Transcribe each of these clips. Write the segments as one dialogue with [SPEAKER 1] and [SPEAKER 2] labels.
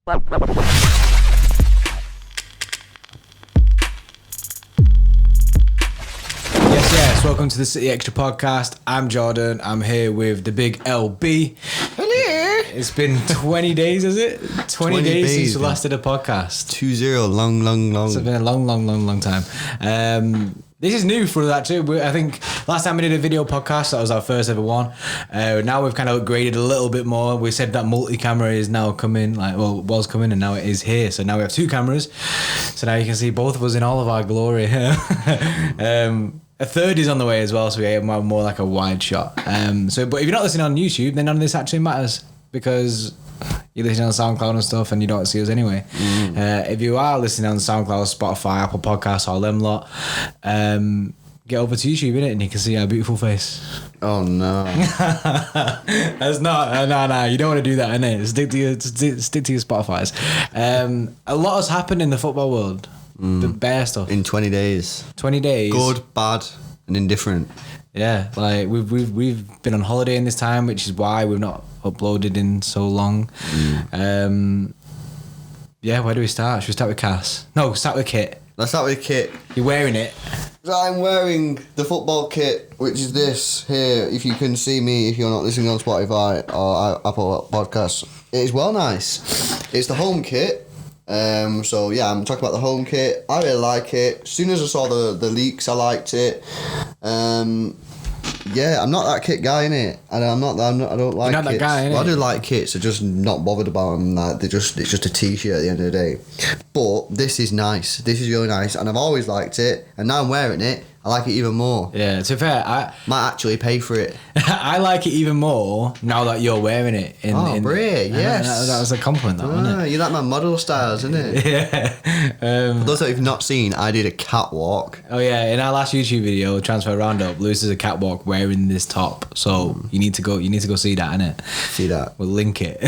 [SPEAKER 1] Yes, welcome to the City Xtra Podcast. I'm Jordan. I'm here with the big LB.
[SPEAKER 2] Hello.
[SPEAKER 1] It's been 20 days, is it? 20 days since we last did a podcast.
[SPEAKER 2] 2-0, long.
[SPEAKER 1] It's been a long time. This is new for that too. I think last time we did a video podcast, that was our first ever one. Now we've kind of upgraded a little bit more. We said that multi-camera is now coming, was coming, and now it is here. So now we have two cameras. So now you can see both of us in all of our glory. A third is on the way as well, so we have more like a wide shot. But if you're not listening on YouTube, then none of this actually matters because you're listening on SoundCloud and stuff and you don't see us anyway. If you are listening on SoundCloud, Spotify, Apple Podcasts, all them lot, get over to YouTube, innit, and you can see our beautiful face.
[SPEAKER 2] Oh no.
[SPEAKER 1] That's not, no, you don't want to do that, innit? Stick to your Spotifys. A lot has happened in the football world. The bare stuff.
[SPEAKER 2] In 20 days.
[SPEAKER 1] 20 days.
[SPEAKER 2] Good, bad, and indifferent.
[SPEAKER 1] Yeah, like we've been on holiday in this time, which is why we've not uploaded in so long. Yeah, where do we start? Should we start with Cass? No, start with Kit.
[SPEAKER 2] Let's start with Kit.
[SPEAKER 1] You're wearing it.
[SPEAKER 2] I'm wearing the football kit, which is this here. If you can see me, if you're not listening on Spotify or Apple Podcasts, it is well nice. It's the home kit. So yeah, I'm talking about the home kit. I really like it. As soon as I saw the leaks, I liked it. Yeah, I'm not that kit guy, innit? And I don't like
[SPEAKER 1] You're not
[SPEAKER 2] kits.
[SPEAKER 1] that guy, innit?
[SPEAKER 2] Well, I do like kits. I'm just not bothered about them. Like it's just a t-shirt at the end of the day. But this is nice. This is really nice, and I've always liked it. And now I'm wearing it. I like it even more.
[SPEAKER 1] Yeah, to be fair, I
[SPEAKER 2] might actually pay for it.
[SPEAKER 1] I like it even more now that you're wearing it.
[SPEAKER 2] Brilliant, yes.
[SPEAKER 1] That was a compliment, wasn't it?
[SPEAKER 2] You like my model styles, isn't it?
[SPEAKER 1] Yeah.
[SPEAKER 2] For those that have not seen, I did a catwalk.
[SPEAKER 1] Oh yeah, in our last YouTube video, Transfer Roundup, Lewis is a catwalk wearing this top. So you need to go see that, innit?
[SPEAKER 2] See that.
[SPEAKER 1] We'll link it.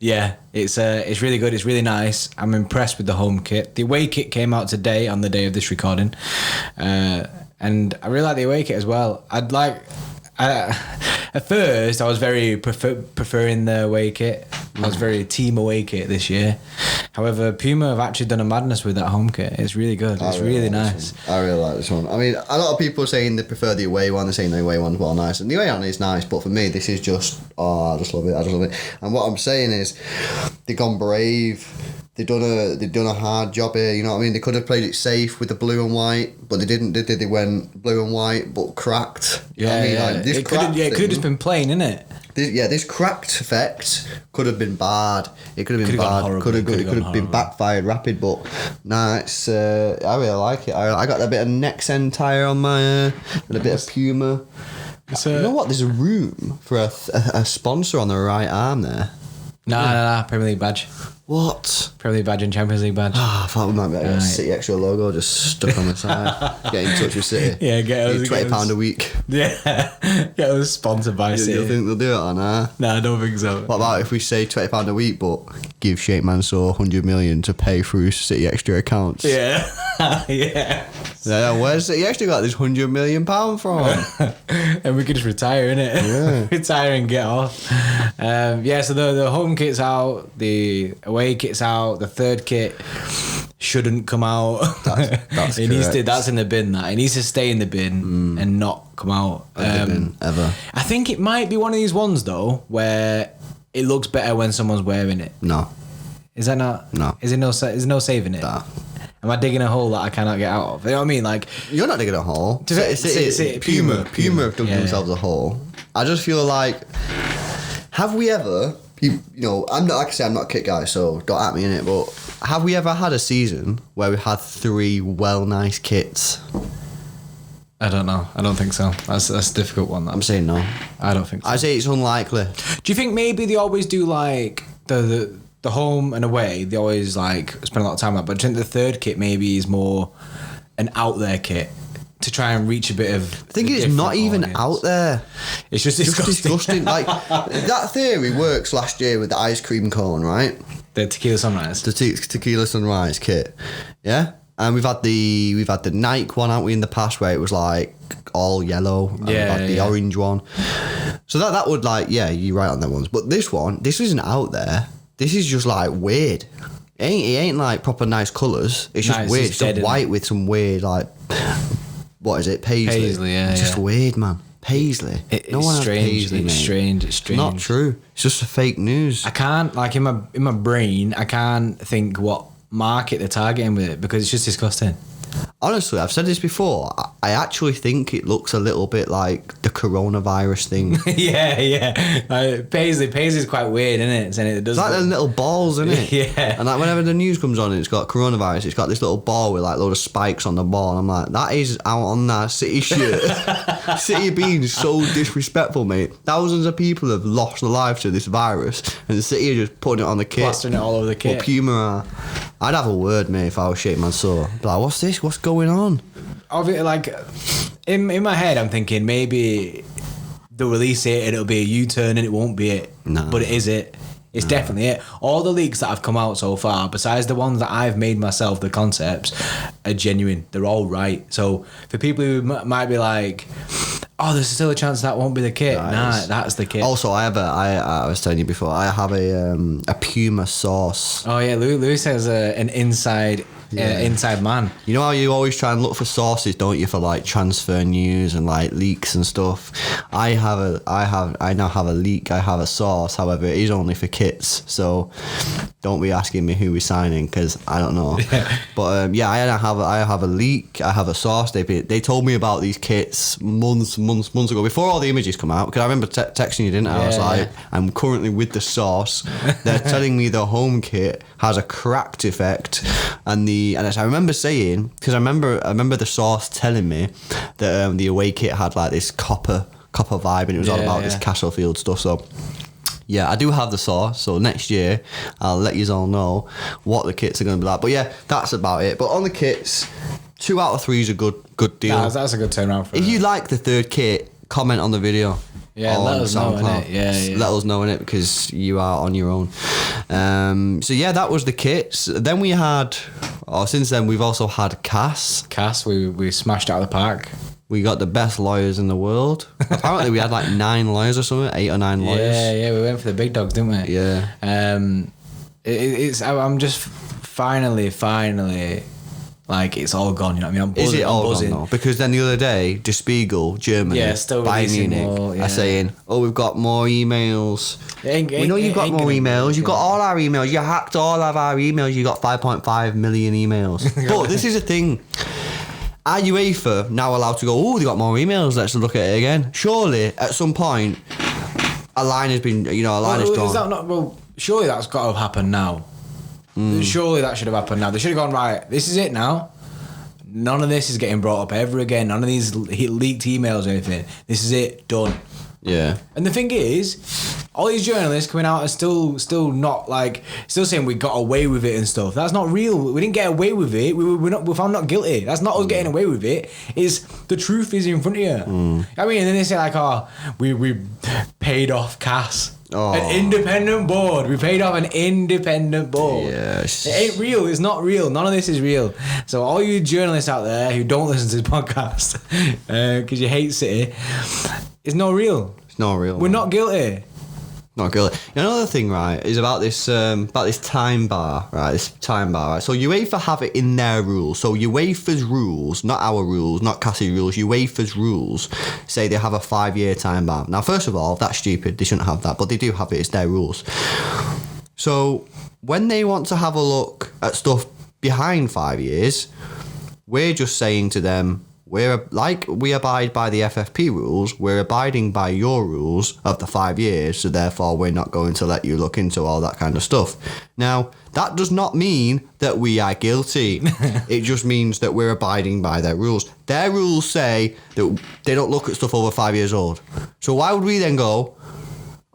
[SPEAKER 1] Yeah, it's really good. It's really nice. I'm impressed with the home kit. The away kit came out today on the day of this recording, and I really like the away kit as well. At first, I was very preferring the away kit. I was very team away kit this year. However, Puma have actually done a madness with that home kit. It's really good. It's really nice.
[SPEAKER 2] I really like this one. I mean, a lot of people are saying they prefer the away one. They're saying the away one's well nice. And the away one is nice, but for me, this is just, I just love it. And what I'm saying is, they've gone brave. They've done a hard job here, you know what I mean? They could have played it safe with the blue and white, but they didn't, did they? They went blue and white, but cracked. You know what I mean? Like, this
[SPEAKER 1] it could have just been plain, innit?
[SPEAKER 2] This cracked effect could have been bad. It could have been bad. Could have been backfired rapid, but nah, it's I really like it. I got a bit of Nexen tire on my and a bit of Puma. You know what? There's a room for a sponsor on the right arm there.
[SPEAKER 1] Nah, Premier League badge.
[SPEAKER 2] What?
[SPEAKER 1] Premier League badge and Champions League badge.
[SPEAKER 2] I thought we might be a City Xtra logo just stuck on the side. Get in touch with City.
[SPEAKER 1] Yeah, get us.
[SPEAKER 2] £20 a week.
[SPEAKER 1] Yeah, get us sponsored by City.
[SPEAKER 2] You think they'll do it or nah?
[SPEAKER 1] Nah, I don't think so.
[SPEAKER 2] What about if we say £20 a week, but give Sheikh Mansour 100 million to pay through City Xtra accounts?
[SPEAKER 1] Yeah, yeah.
[SPEAKER 2] Where's City Xtra got this £100 million from?
[SPEAKER 1] And we could just retire, innit?
[SPEAKER 2] Yeah.
[SPEAKER 1] Retire and get off. So the home kit's out, the away kit's out, the third kit shouldn't come out.
[SPEAKER 2] That's
[SPEAKER 1] it needs to. That's in the bin. It needs to stay in the bin and not come out.
[SPEAKER 2] Ever.
[SPEAKER 1] I think it might be one of these ones though where it looks better when someone's wearing it.
[SPEAKER 2] No.
[SPEAKER 1] Is that not?
[SPEAKER 2] No.
[SPEAKER 1] Is there no saving it?
[SPEAKER 2] Nah.
[SPEAKER 1] Am I digging a hole that I cannot get out of? You know what I mean? Like,
[SPEAKER 2] you're not digging a hole.
[SPEAKER 1] Puma
[SPEAKER 2] have dug themselves a hole. I just feel like, have we ever? You know, I'm not, like I say, I'm not a kit guy, so don't at me in it. But have we ever had a season where we had 3 nice kits?
[SPEAKER 1] I don't know. I don't think so. That's a difficult one.
[SPEAKER 2] I'm saying no.
[SPEAKER 1] I don't think so.
[SPEAKER 2] I say it's unlikely.
[SPEAKER 1] Do you think maybe they always do like the home and away? They always like spend a lot of time on that. But I think the third kit maybe is more an out there kit to try and reach a bit of.
[SPEAKER 2] I think it's not even out there.
[SPEAKER 1] It's just disgusting.
[SPEAKER 2] Like that theory works last year with the ice cream cone, right?
[SPEAKER 1] The tequila sunrise.
[SPEAKER 2] The tequila sunrise kit, yeah. And we've had the Nike one, haven't we, in the past where it was like all yellow. And we've had the orange one. So that would like, yeah, you're right on that ones. But this isn't out there. this is just like weird. It ain't like proper nice colours. It's just weird. It's just white with some weird like, what is it? Paisley.
[SPEAKER 1] Yeah.
[SPEAKER 2] It's just weird, man. Paisley.
[SPEAKER 1] No one has Paisley, it's strange. It's strange.
[SPEAKER 2] Not true. It's just a fake news.
[SPEAKER 1] I can't, like, in my brain, I can't think what market they're targeting with it because it's just disgusting.
[SPEAKER 2] Honestly, I've said this before. I actually think it looks a little bit like the coronavirus thing.
[SPEAKER 1] yeah. Paisley's quite weird, isn't it? It does.
[SPEAKER 2] It's like them little balls, isn't it?
[SPEAKER 1] Yeah.
[SPEAKER 2] And like whenever the news comes on and it's got coronavirus, it's got this little ball with like load of spikes on the ball. And I'm like, that is out on that City shirt. City being so disrespectful, mate. Thousands of people have lost their lives to this virus, and the City are just putting it on the kit,
[SPEAKER 1] plastering it all over the kit.
[SPEAKER 2] What Puma are. I'd have a word, mate, if I was shaking my soul. Be like, what's this? What's going on?
[SPEAKER 1] Obviously, like, in my head, I'm thinking maybe they'll release it and it'll be a U-turn and it won't be it.
[SPEAKER 2] No.
[SPEAKER 1] But it is it. It's definitely it. All the leaks that have come out so far, besides the ones that I've made myself, the concepts, are genuine. They're all right. So for people who might be like, oh, there's still a chance that won't be the kit. Nah, that's the kit.
[SPEAKER 2] Also, I was telling you before, I have a Puma sauce.
[SPEAKER 1] Oh yeah, Louis has an inside man.
[SPEAKER 2] You know how you always try and look for sources, don't you, for like transfer news and like leaks and stuff? I now have a leak. I have a source. However, it is only for kits, so don't be asking me who we're signing because I don't know. But I have a leak. I have a source. They told me about these kits months ago before all the images come out. Because I remember texting you, didn't I? I was like, I'm currently with the source. They're telling me the home kit has a cracked effect, and as I remember saying, because I remember the source telling me that the away kit had like this copper vibe, and it was all about this Castlefield stuff. So yeah, I do have the source. So next year I'll let you all know what the kits are going to be like. But yeah, that's about it. But on the kits, 2 out of 3 is a good deal.
[SPEAKER 1] That's a good turnaround for
[SPEAKER 2] If you like the third kit, comment on the video.
[SPEAKER 1] Yeah, let us know, innit? Yeah.
[SPEAKER 2] Let us know, innit, because you are on your own. So yeah, that was the kits. Then we had, since then we've also had Cass.
[SPEAKER 1] We smashed out of the park.
[SPEAKER 2] We got the best lawyers in the world. Apparently we had like 9 lawyers or something, 8 or 9 lawyers.
[SPEAKER 1] Yeah, we went for the big dogs, didn't we?
[SPEAKER 2] Yeah.
[SPEAKER 1] I'm just finally, like, it's all gone, you know what I mean? I'm buzzing.
[SPEAKER 2] Is it all gone though? Because then the other day, Der Spiegel, Germany,
[SPEAKER 1] still
[SPEAKER 2] Bayern
[SPEAKER 1] releasing
[SPEAKER 2] Munich,
[SPEAKER 1] more,
[SPEAKER 2] are saying, we've got more emails. We know you've got more emails. You've got all our emails. You hacked all of our emails. You got 5.5 million emails. But this is a thing. Are UEFA now allowed to go, they got more emails, let's look at it again? Surely, at some point, a line has been, is drawn.
[SPEAKER 1] Is that not, surely that's got to have happened now. Surely that should have happened now. They should have gone, right, this is it now. None of this is getting brought up ever again. None of these leaked emails or anything. This is it, done.
[SPEAKER 2] Yeah.
[SPEAKER 1] And the thing is, all these journalists coming out are still not like, still saying we got away with it and stuff. That's not real. We didn't get away with it. We're found not guilty. That's not us getting away with it. It's the truth is in front of you. I mean, and then they say like, we paid off Cass. An independent board. We paid off an independent board.
[SPEAKER 2] Yes.
[SPEAKER 1] It ain't real. It's not real. None of this is real. So all you journalists out there who don't listen to this podcast because you hate City, it's not real.
[SPEAKER 2] It's not real.
[SPEAKER 1] We're not guilty.
[SPEAKER 2] Not guilty. Another thing, right, is about this time bar, right? This time bar, right? So UEFA have it in their rules. So UEFA's rules, not our rules, not Cassie's rules. UEFA's rules say they have a 5-year time bar. Now, first of all, that's stupid. They shouldn't have that, but they do have it. It's their rules. So when they want to have a look at stuff behind 5 years, we're just saying to them, we abide by the FFP rules, we're abiding by your rules of the 5 years, so therefore we're not going to let you look into all that kind of stuff. Now, that does not mean that we are guilty. It just means that we're abiding by their rules. Their rules say that they don't look at stuff over 5 years old. So why would we then go,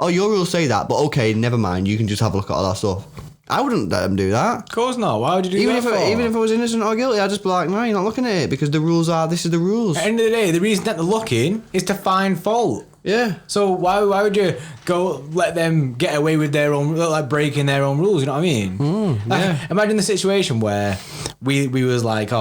[SPEAKER 2] your rules say that, but okay, never mind, you can just have a look at all that stuff. I wouldn't let them do that.
[SPEAKER 1] Of course not. Why would you do that for?
[SPEAKER 2] Even if I was innocent or guilty, I'd just be like, no, you're not looking at it because the rules are, this is the rules.
[SPEAKER 1] At the end of the day, the reason that they're looking is to find fault.
[SPEAKER 2] Yeah.
[SPEAKER 1] So why would you go let them get away with their own, like breaking their own rules, you know what I mean?
[SPEAKER 2] Yeah.
[SPEAKER 1] Imagine the situation where we was like,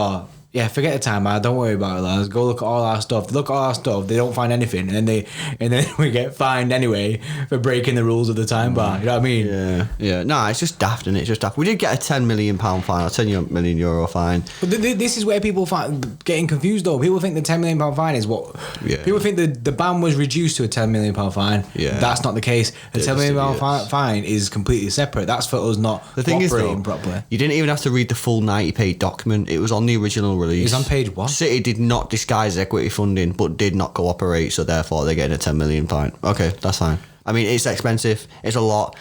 [SPEAKER 1] Yeah, forget the time bar. Don't worry about it, lads. Go look at all our stuff. Look at all our stuff. They don't find anything, and then we get fined anyway for breaking the rules of the time bar. You know what I mean?
[SPEAKER 2] Yeah. No, it's just daft, isn't it? It's just daft. We did get a £10 million fine, or €10 million fine.
[SPEAKER 1] But this is where people find getting confused though. People think the £10 million fine is what. Yeah. People think the ban was reduced to a £10 million fine. Yeah. That's not the case. The £10 million fine is completely separate. That's for us not operating properly.
[SPEAKER 2] You didn't even have to read the full 90-page document. It was on the original release.
[SPEAKER 1] It was on page 1.
[SPEAKER 2] City did not disguise equity funding, but did not cooperate, so therefore they're getting a £10 million fine. Okay, that's fine. I mean, it's expensive. It's a lot.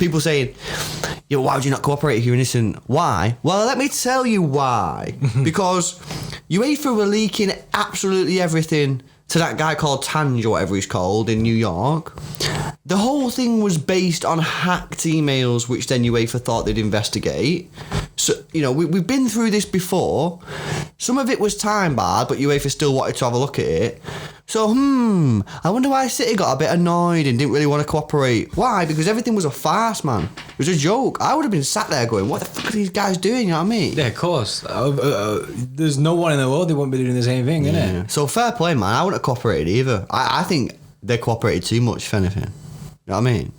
[SPEAKER 2] People saying, why would you not cooperate if you're innocent? Why? Well, let me tell you why. Because UEFA were leaking absolutely everything to that guy called Tange or whatever he's called in New York. The whole thing was based on hacked emails, which then UEFA thought they'd investigate. So, we've been through this before. Some of it was time barred, but UEFA still wanted to have a look at it. So, I wonder why City got a bit annoyed and didn't really want to cooperate. Why? Because everything was a farce, man. It was a joke. I would have been sat there going, what the fuck are these guys doing, you know what I mean?
[SPEAKER 1] Yeah, of course. There's no one in the world that won't be doing the same thing, innit?
[SPEAKER 2] So, fair play, man. I wouldn't have cooperated either. I think they cooperated too much, if anything. You know what I mean?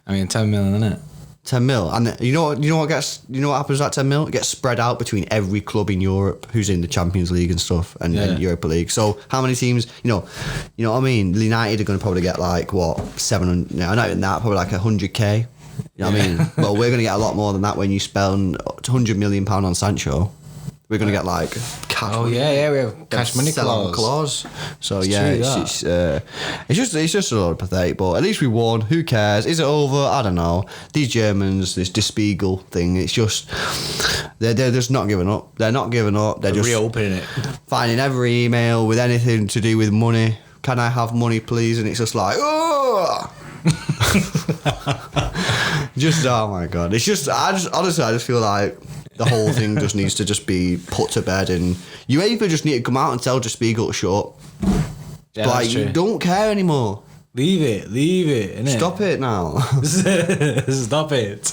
[SPEAKER 1] I mean, 10 million, innit?
[SPEAKER 2] 10 mil, and you know what happens with that 10 mil? It gets spread out between every club in Europe who's in the Champions League and stuff, and Europa League. So how many teams? You know what I mean? United are going to probably get like what 700? No, not even that. Probably like 100k. You know what I mean? Well, we're going to get a lot more than that when you spend £100 million on Sancho. We're going to get like cash money.
[SPEAKER 1] We have cash money clause.
[SPEAKER 2] So it's just a lot pathetic, but at least we won. Who cares? Is it over? I don't know. These Germans, this Der Spiegel thing, it's just they're just not giving up. They're not giving up. They're just
[SPEAKER 1] reopening it,
[SPEAKER 2] finding every email with anything to do with money. Can I have money, please? And it's just like, oh. Just oh my god! It's just I just feel like the whole thing just needs to just be put to bed, and you either just need to come out and tell Der Spiegel to shut up. Yeah, like you don't care anymore.
[SPEAKER 1] Leave it, innit?
[SPEAKER 2] Stop it now.
[SPEAKER 1] Stop it.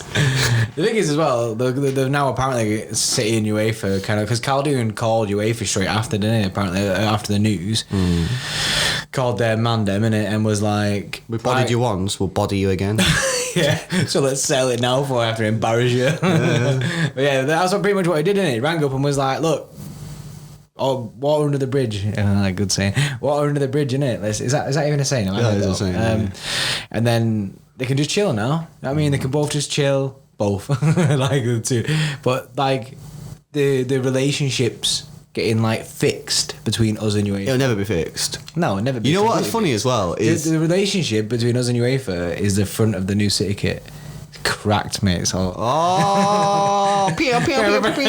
[SPEAKER 1] The thing is as well, they've now apparently City and UEFA kind of, because Caldoon called UEFA straight after, didn't he? Apparently after the news, called their mandem innit, and was like,
[SPEAKER 2] "We bodied you once, we'll body you again."
[SPEAKER 1] Yeah, so let's sell it now before I have to embarrass you. Yeah. But yeah, that's pretty much what he did, didn't he? He rang up and was like, look, water under the bridge. Good saying. Water under the bridge, innit? Is that even a saying?
[SPEAKER 2] Yeah, it's a saying.
[SPEAKER 1] And then they can just chill now. I mean, they can both just chill. Both. Like the two. But like the relationships getting like fixed between us and UEFA.
[SPEAKER 2] It'll never be fixed.
[SPEAKER 1] No, it'll never be.
[SPEAKER 2] You know what's funny as well is
[SPEAKER 1] the relationship between us and UEFA is the front of the new City kit. It's cracked, mate. So
[SPEAKER 2] pew, pew, pew, pew.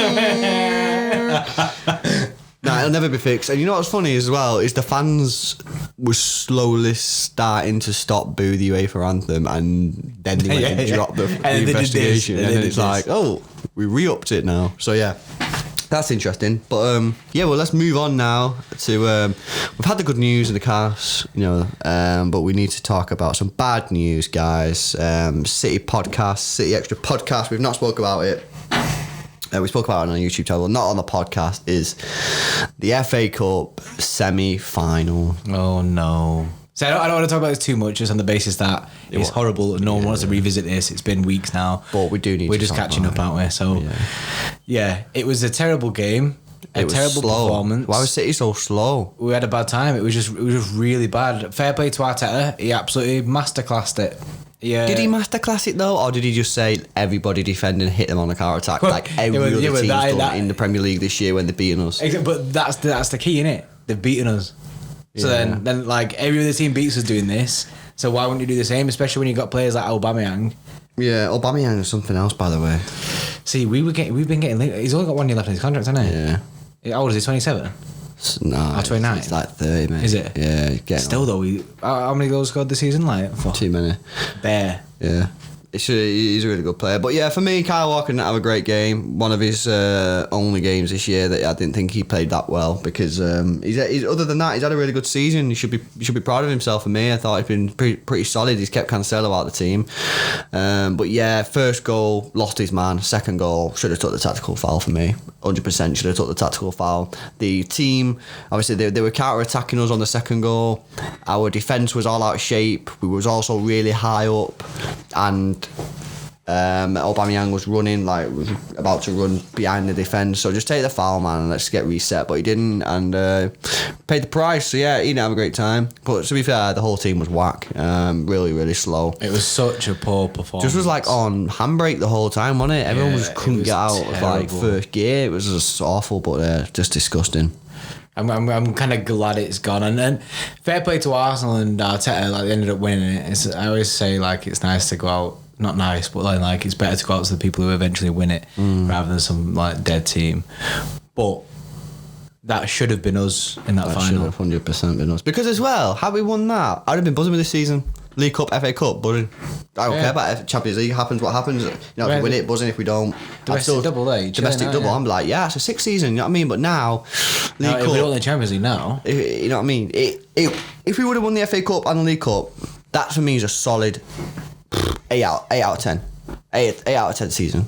[SPEAKER 2] Nah, it'll never be fixed. And you know what's funny as well is the fans were slowly starting to stop boo the UEFA anthem, and then they went and dropped the investigation, and then it's like, oh, we re-upped it now. So yeah. That's interesting, but well, let's move on now to we've had the good news in the cast, but we need to talk about some bad news, guys. City Podcast, City Xtra Podcast. We've not spoke about it. We spoke about it on our YouTube channel, not on the podcast. Is the FA Cup semi-final?
[SPEAKER 1] Oh no. So I don't want to talk about this too much, just on the basis that it's horrible and no one wants to revisit this. It's been weeks now.
[SPEAKER 2] But we do need
[SPEAKER 1] We're just catching up, aren't we? So, yeah, it was a terrible game. A terrible performance.
[SPEAKER 2] Why was City so slow?
[SPEAKER 1] We had a bad time. It was just really bad. Fair play to Arteta. He absolutely masterclassed it. Yeah.
[SPEAKER 2] Did he masterclass it though, or did he just say everybody defend and hit them on a counter attack like every other team's done in the Premier League this year when they're beating us?
[SPEAKER 1] But that's the key, innit? They've beaten us. So then like every other team beats us doing this. So why wouldn't you do the same? Especially when you got players like Aubameyang.
[SPEAKER 2] Yeah, Aubameyang is something else, by the way.
[SPEAKER 1] See, we've been getting late. He's only got 1 year left in his contract, hasn't he?
[SPEAKER 2] Yeah.
[SPEAKER 1] How old is he? 27.
[SPEAKER 2] No,
[SPEAKER 1] 29.
[SPEAKER 2] It's like 30, mate.
[SPEAKER 1] Is it?
[SPEAKER 2] Yeah.
[SPEAKER 1] Still though, how many goals scored this season? Like
[SPEAKER 2] too many.
[SPEAKER 1] Bare.
[SPEAKER 2] Yeah. He's a really good player. But yeah, for me, Kyle Walker didn't have a great game. One of his only games this year that I didn't think he played that well because he's other than that, he's had a really good season. He should be proud of himself. For me, I thought he's been pretty solid. He's kept Cancelo out of the team. But yeah, first goal, lost his man. Second goal, should have took the tactical foul for me. 100% should have took the tactical foul. The team, obviously, they were counter-attacking us on the second goal. Our defence was all out of shape. We was also really high up. And Aubameyang was running, was about to run behind the defence. So just take the foul, man, and let's get reset. But he didn't, and paid the price. So yeah, he didn't have a great time. But to be fair, the whole team was whack. Really, really slow.
[SPEAKER 1] It was such a poor performance.
[SPEAKER 2] Just was on handbrake the whole time, wasn't it? Everyone just couldn't get out of first gear. It was just awful, but just disgusting.
[SPEAKER 1] I'm kind of glad it's gone, and then fair play to Arsenal and Arteta. They ended up winning it. I always say it's nice to go out. Not nice, but it's better to go out to the people who eventually win it rather than some dead team. But that should have been us in that final.
[SPEAKER 2] That should have 100% been us. Because as well, had we won that, I'd have been buzzing with this season. League Cup, FA Cup, buzzing. I don't care about Champions League. Happens what happens. If we win it, buzzing. If we don't,
[SPEAKER 1] domestic double.
[SPEAKER 2] I'm like, yeah, it's a 6th season. You know what I mean? But now,
[SPEAKER 1] League Cup. If we don't win the Champions League now,
[SPEAKER 2] you know what I mean? If we would have won the FA Cup and the League Cup, that for me is a solid 8 out of 10. 8 out of 10 season.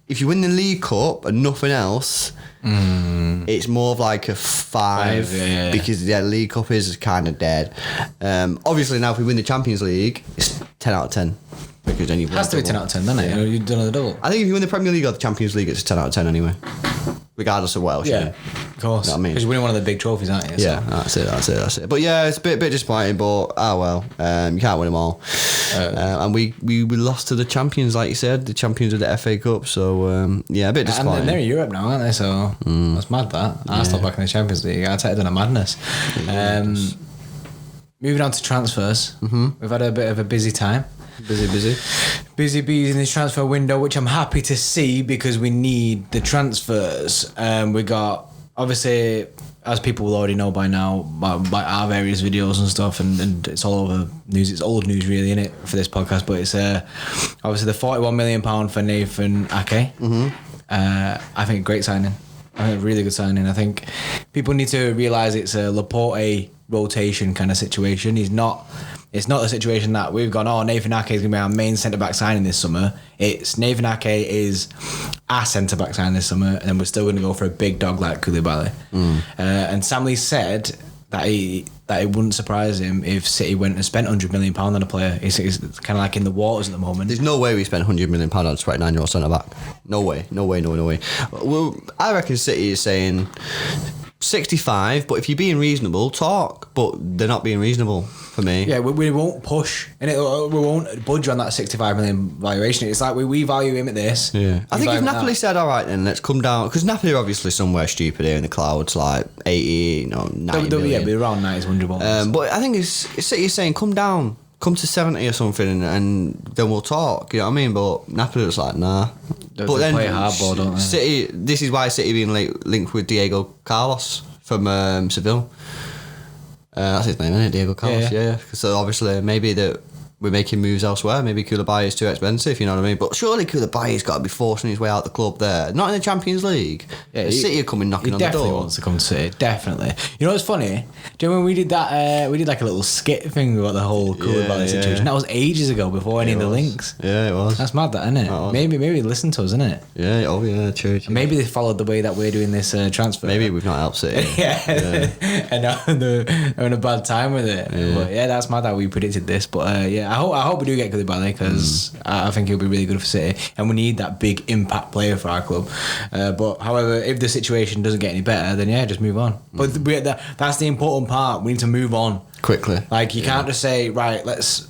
[SPEAKER 2] If you win the League Cup and nothing else, it's more of a 5 because the League Cup is kind of dead. Obviously now if we win the Champions League, it's 10 out of 10 because then you've won.
[SPEAKER 1] Has to be 10 out of 10, doesn't it? You've done the double.
[SPEAKER 2] I think if you win the Premier League or the Champions League, it's a 10 out of 10 anyway. Regardless of what else you do.
[SPEAKER 1] Of course.
[SPEAKER 2] You know what I mean?
[SPEAKER 1] Because you're winning one of the big trophies, aren't you?
[SPEAKER 2] Yeah, that's it. But yeah, it's a bit disappointing, but you can't win them all. And we lost to the champions, like you said, the champions of the FA Cup. So a bit disappointing.
[SPEAKER 1] And they're in Europe now, aren't they? So that's mad. That Arsenal back in the Champions League. Arteta done a madness. Moving on to transfers, we've had a bit of a busy time. Busy bees in this transfer window, which I'm happy to see because we need the transfers. We got, obviously, as people will already know by now, by our various videos and stuff, and it's all over news. It's old news, really, innit, for this podcast. But it's obviously the £41 million for Nathan Ake. I think a great signing. I think a really good signing. I think people need to realise it's a Laporte rotation kind of situation. It's not a situation that we've gone, Nathan Ake is going to be our main centre-back signing this summer. It's Nathan Ake is our centre-back signing this summer, and then we're still going to go for a big dog like Koulibaly. And Sam Lee said that it wouldn't surprise him if City went and spent £100 million on a player. It's kind of in the waters at the moment.
[SPEAKER 2] There's no way we spent £100 million on a 29-year-old centre-back. No way. Well, I reckon City is saying 65, but if you're being reasonable, talk. But they're not being reasonable for me.
[SPEAKER 1] Yeah, we won't push, and we won't budge on that 65 million valuation. It's we value him at this.
[SPEAKER 2] Yeah, I think if Napoli said, all right, then let's come down, because Napoli are obviously somewhere stupid here in the clouds, 80, 90 million.
[SPEAKER 1] Yeah, be around 90, 100.
[SPEAKER 2] But I think it's City saying, come down. Come to 70 or something, and then we'll talk. You know what I mean? But Napoli was like, nah.
[SPEAKER 1] But then play hardball, don't they?
[SPEAKER 2] City. This is why City being linked with Diego Carlos from Seville. That's his name, isn't it? Diego Carlos. Yeah. So obviously, maybe that we're making moves elsewhere. Maybe Koulibaly is too expensive. You know what I mean? But surely Koulibaly's got to be forcing his way out the club there. Not in the Champions League. Yeah, City are coming knocking on the door.
[SPEAKER 1] He definitely wants to come to City. Definitely. You know what's funny? Do you know when we did that? We did a little skit thing about the whole Koulibaly situation. That was ages ago, before any of the links.
[SPEAKER 2] Yeah, it was.
[SPEAKER 1] That's mad, that, isn't it? Maybe listen to us, isn't it?
[SPEAKER 2] Yeah. Oh yeah, true.
[SPEAKER 1] Maybe they followed the way that we're doing this transfer.
[SPEAKER 2] Maybe we've not helped City.
[SPEAKER 1] And now they're having a bad time with it. Yeah. But that's mad that we predicted this. But I hope we do get Koulibaly, because I think he'll be really good for City, and we need that big impact player for our club. But however, if the situation doesn't get any better, then just move on. But that's the important part. We need to move on
[SPEAKER 2] quickly.
[SPEAKER 1] You can't just say, right, let's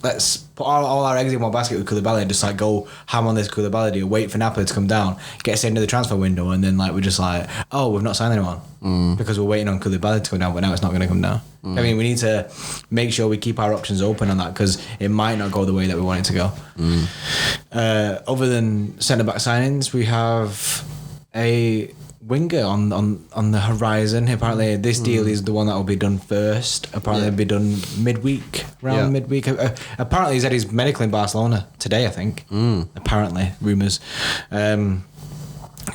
[SPEAKER 1] put all our eggs in one basket with Koulibaly and just go ham on this Koulibaly deal, wait for Napoli to come down, get us into the transfer window, and then we're just we've not signed anyone because we're waiting on Koulibaly to come down, but now it's not going to come down. I mean, we need to make sure we keep our options open on that, because it might not go the way that we want it to go. Other than centre-back signings, we have a winger on the horizon. Apparently, this deal is the one that will be done first. Apparently, it'll be done midweek. Apparently, he said he's medically in Barcelona today, I think. Apparently, rumours.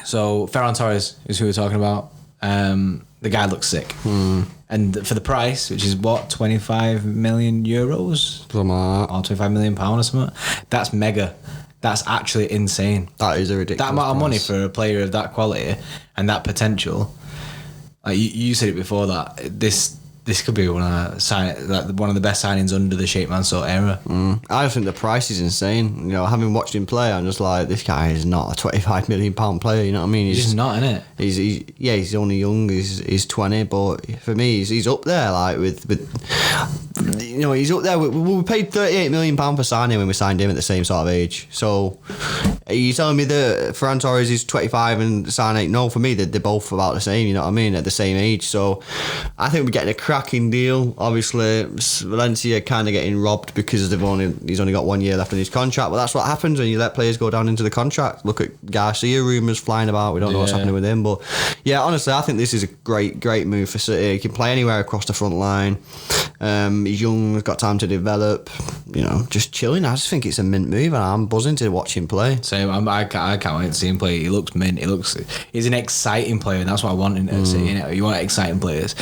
[SPEAKER 1] So, Ferran Torres is who we're talking about. The guy looks sick. And for the price, which is what, 25 million euros?
[SPEAKER 2] Something like that.
[SPEAKER 1] Or 25 million pounds or something? That's mega. That's actually insane.
[SPEAKER 2] That is a ridiculous
[SPEAKER 1] That amount of money
[SPEAKER 2] price.
[SPEAKER 1] for a player of that quality and that potential. Like you said it before, that this could be one of the best signings under the Sheikh Mansour era.
[SPEAKER 2] I just think the price is insane. You know, having watched him play, I'm just like, this guy is not a 25 million pound player. You know what I mean?
[SPEAKER 1] He's just not, innit?
[SPEAKER 2] He's only young. He's 20, but for me, he's up there. Like with you know, he's up there. We paid 38 million pound for signing when we signed him at the same sort of age. So, are you telling me that Ferran Torres is 25 and Sané? No, for me, they're both about the same. You know what I mean? At the same age. So, I think we're getting a cracking deal. Obviously, Valencia kind of getting robbed because he's only got 1 year left on his contract. But that's what happens when you let players go down into the contract. Look at Garcia, rumours flying about. We don't know what's happening with him. But yeah, honestly, I think this is a great move for City. He can play anywhere across the front line. He's young, he's got time to develop. You know, just chilling. I just think it's a mint move, and I'm buzzing to watch him play.
[SPEAKER 1] Same. I can't wait to see him play. He looks mint. He's an exciting player, and that's what I want in City. You know, you want exciting players.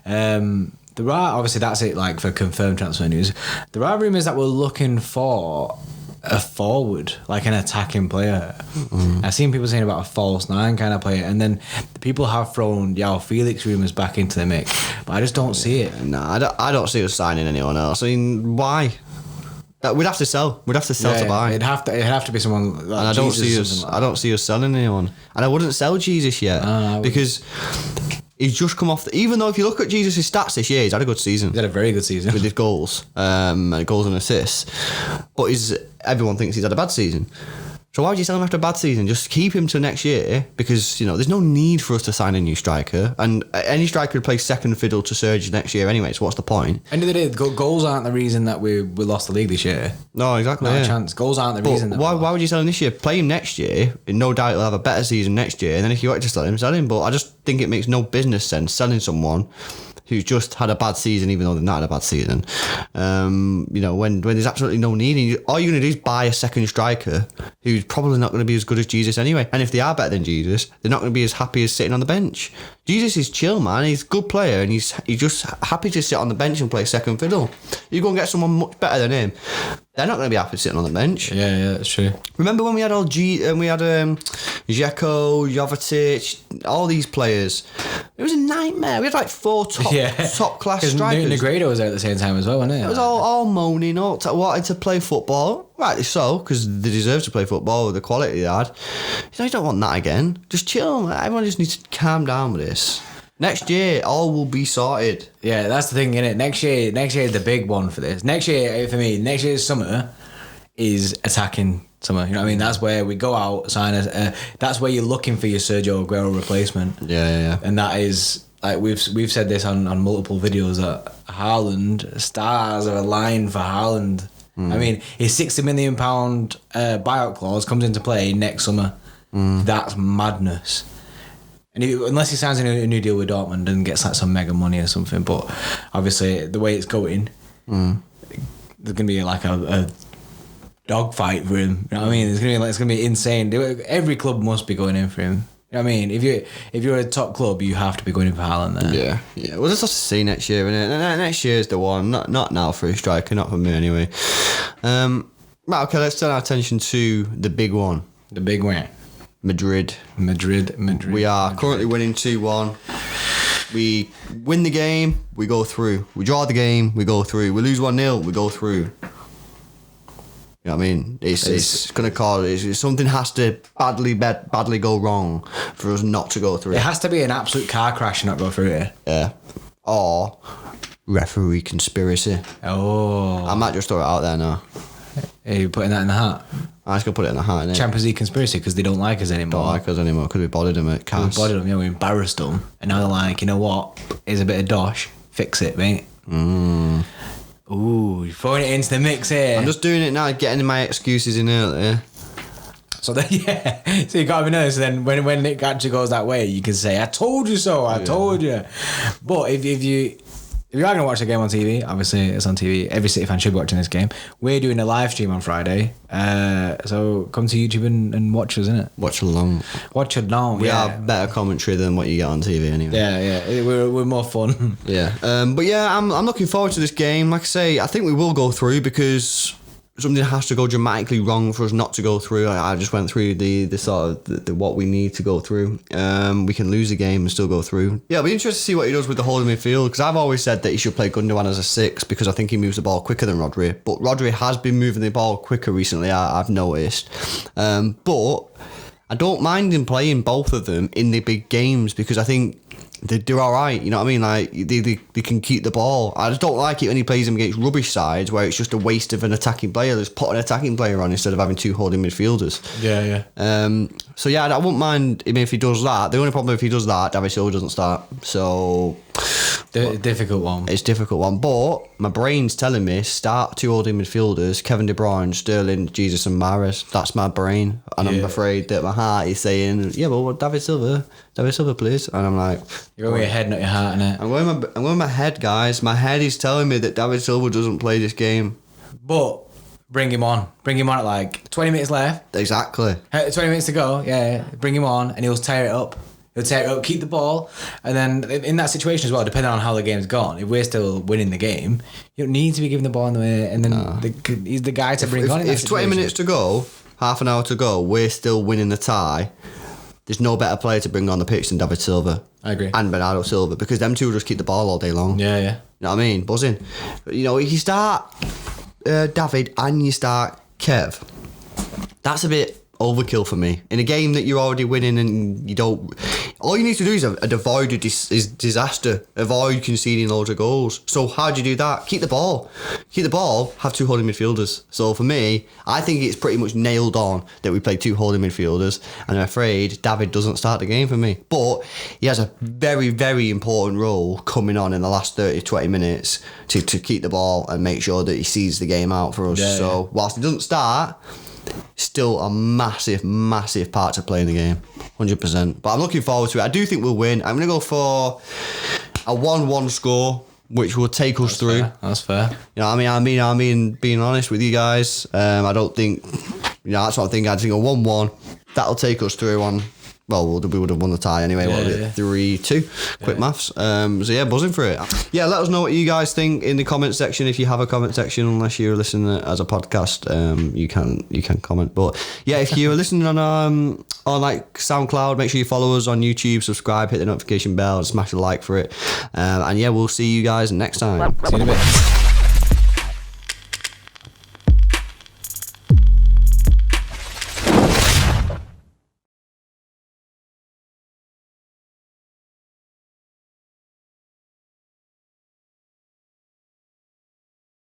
[SPEAKER 1] There are, obviously, that's it. Like for confirmed transfer news, there are rumours that we're looking for a forward, like an attacking player. I've seen people saying about a false nine kind of player, and then people have thrown João Felix rumours back into the mix, but I just don't see it.
[SPEAKER 2] No, I don't see us signing anyone else. I mean, why? We'd have to sell. We'd have to sell to buy.
[SPEAKER 1] It'd have to be someone. Like
[SPEAKER 2] and I don't see us selling anyone. And I wouldn't sell Jesus yet because he's just come off. Even though if you look at Jesus' stats this year, he's had a good season.
[SPEAKER 1] He's had a very good season
[SPEAKER 2] with his goals and assists. But everyone thinks he's had a bad season. So why would you sell him after a bad season? Just keep him to next year, because, you know, there's no need for us to sign a new striker, and any striker would play second fiddle to Serge next year anyway, so what's the point?
[SPEAKER 1] End of the day, goals aren't the reason that we lost the league this year.
[SPEAKER 2] No, exactly.
[SPEAKER 1] Not a chance. Goals aren't the reason.
[SPEAKER 2] Why would you sell him this year? Play him next year, and no doubt he'll have a better season next year, and then if you want to sell him. But I just think it makes no business sense selling someone who's just had a bad season, even though they've not had a bad season. You know, when there's absolutely no need. All you're going to do is buy a second striker who's probably not going to be as good as Jesus anyway. And if they are better than Jesus, they're not going to be as happy as sitting on the bench. Jesus is chill, man. He's a good player, and he's just happy to sit on the bench and play second fiddle. You go and get someone much better than him, they're not going to be happy sitting on the bench.
[SPEAKER 1] Yeah, that's true.
[SPEAKER 2] Remember when we had Dzeko, Jovetic, all these players? It was a nightmare. We had like four top class strikers.
[SPEAKER 1] Negredo was there at the same time as well, wasn't it?
[SPEAKER 2] It was all moaning, all wanting to play football. Rightly so, because they deserve to play football with the quality they had. You don't want that again. Just chill. Everyone just needs to calm down with this. Next year, all will be sorted.
[SPEAKER 1] Yeah, that's the thing, innit? Next year is the big one for this. Next year's summer is attacking summer. You know what I mean? That's where we go out, sign that's where you're looking for your Sergio Aguero replacement.
[SPEAKER 2] Yeah.
[SPEAKER 1] And that is, like, we've said this on multiple videos, that Haaland, stars are aligned for Haaland. I mean, his £60 million buyout clause comes into play next summer. That's madness. And unless he signs a new deal with Dortmund and gets like some mega money or something, but obviously the way it's going, there's gonna be like a dogfight for him. You know what I mean? It's gonna be insane. Every club must be going in for him. You know what I mean? If you're a top club, you have to be going in for Haaland there.
[SPEAKER 2] Yeah. Well, let's just see next year, innit? Next year's the one. Not now for a striker, not for me anyway. Right, okay, let's turn our attention to the big one.
[SPEAKER 1] The big one.
[SPEAKER 2] Madrid. We are currently winning 2-1. We win the game, we go through. We draw the game, we go through. We lose 1-0, we go through. You know what I mean? It's going to cause... Something has to badly go wrong for us not to go through.
[SPEAKER 1] It has to be an absolute car crash and not go through it.
[SPEAKER 2] Yeah. Or referee conspiracy.
[SPEAKER 1] Oh.
[SPEAKER 2] I might just throw it out there now.
[SPEAKER 1] Are you putting that in the hat?
[SPEAKER 2] I'm just going to put it in the hat, innit?
[SPEAKER 1] Champions League conspiracy, because they don't like us anymore.
[SPEAKER 2] Don't like us anymore, because we bothered them at Cass.
[SPEAKER 1] We bothered them, we embarrassed them. And now they're like, you know what? Here's a bit of dosh. Fix it, mate. Ooh, you're throwing it into the mix here.
[SPEAKER 2] I'm just doing it now, getting my excuses in earlier.
[SPEAKER 1] So then, so you got to be nice. So then when it actually goes that way, you can say, "I told you so. I told you." But if you are going to watch the game on TV, obviously it's on TV. Every City fan should be watching this game. We're doing a live stream on Friday. So come to YouTube and watch us, innit?
[SPEAKER 2] Watch along.
[SPEAKER 1] Watch along,
[SPEAKER 2] We have better commentary than what you get on TV anyway.
[SPEAKER 1] Yeah. We're more fun.
[SPEAKER 2] Yeah. But yeah, I'm looking forward to this game. Like I say, I think we will go through because something has to go dramatically wrong for us not to go through. I just went through the sort of the what we need to go through. We can lose the game and still go through. Yeah, I'll be interested to see what he does with the holding midfield, because I've always said that he should play Gundogan as a 6 because I think he moves the ball quicker than Rodri. But Rodri has been moving the ball quicker recently, I've noticed. But I don't mind him playing both of them in the big games because I think they do all right, you know what I mean? Like they can keep the ball. I just don't like it when he plays them against rubbish sides where it's just a waste of an attacking player. Just put an attacking player on instead of having 2 holding midfielders.
[SPEAKER 1] Yeah.
[SPEAKER 2] So yeah, I wouldn't mind him if he does that. The only problem if he does that, David Silva doesn't start. So
[SPEAKER 1] difficult one.
[SPEAKER 2] It's a difficult one, but my brain's telling me start 2 holding midfielders: Kevin De Bruyne, Sterling, Jesus, and Mahrez. That's my brain, and I'm afraid that my heart is saying, yeah, well, David Silva, please. And I'm like,
[SPEAKER 1] you're going with your head, not your heart, innit?
[SPEAKER 2] I'm going with my head, guys. My head is telling me that David Silva doesn't play this game.
[SPEAKER 1] But bring him on. Bring him on at like 20 minutes left.
[SPEAKER 2] Exactly.
[SPEAKER 1] 20 minutes to go. Yeah. Bring him on, and he'll tear it up. He'll tear it up, keep the ball, and then in that situation as well, depending on how the game's gone, if we're still winning the game, you don't need to be giving the ball in the way, and then he's the guy to bring on.
[SPEAKER 2] If 20 minutes to go, half an hour to go, we're still winning the tie, there's no better player to bring on the pitch than David Silva.
[SPEAKER 1] I agree.
[SPEAKER 2] And Bernardo Silva, because them two will just keep the ball all day long.
[SPEAKER 1] Yeah.
[SPEAKER 2] You know what I mean? Buzzing. But, you know, if you start David and you start Kev, that's a bit overkill for me. In a game that you're already winning and you don't... All you need to do is avoid a disaster. Avoid conceding loads of goals. So how do you do that? Keep the ball. Have 2 holding midfielders. So for me, I think it's pretty much nailed on that we play 2 holding midfielders, and I'm afraid David doesn't start the game for me. But he has a very, very important role coming on in the last 30-20 minutes to keep the ball and make sure that he sees the game out for us. So whilst he doesn't start, still a massive, massive part to play in the game, 100%. But I'm looking forward to it. I do think we'll win. I'm going to go for a 1-1 score, which will take us through.
[SPEAKER 1] That's fair.
[SPEAKER 2] You know what I mean, being honest with you guys, I don't think, that's what I think. I think a 1-1, that'll take us through on... Well, we would have won the tie anyway. 3-2. Quick maths. So yeah, buzzing for it. Yeah, let us know what you guys think in the comment section. If you have a comment section, unless you're listening as a podcast, you can comment. But yeah, if you're listening on like SoundCloud, make sure you follow us on YouTube, subscribe, hit the notification bell, and smash a like for it. And yeah, we'll see you guys next time.
[SPEAKER 1] See you in a bit.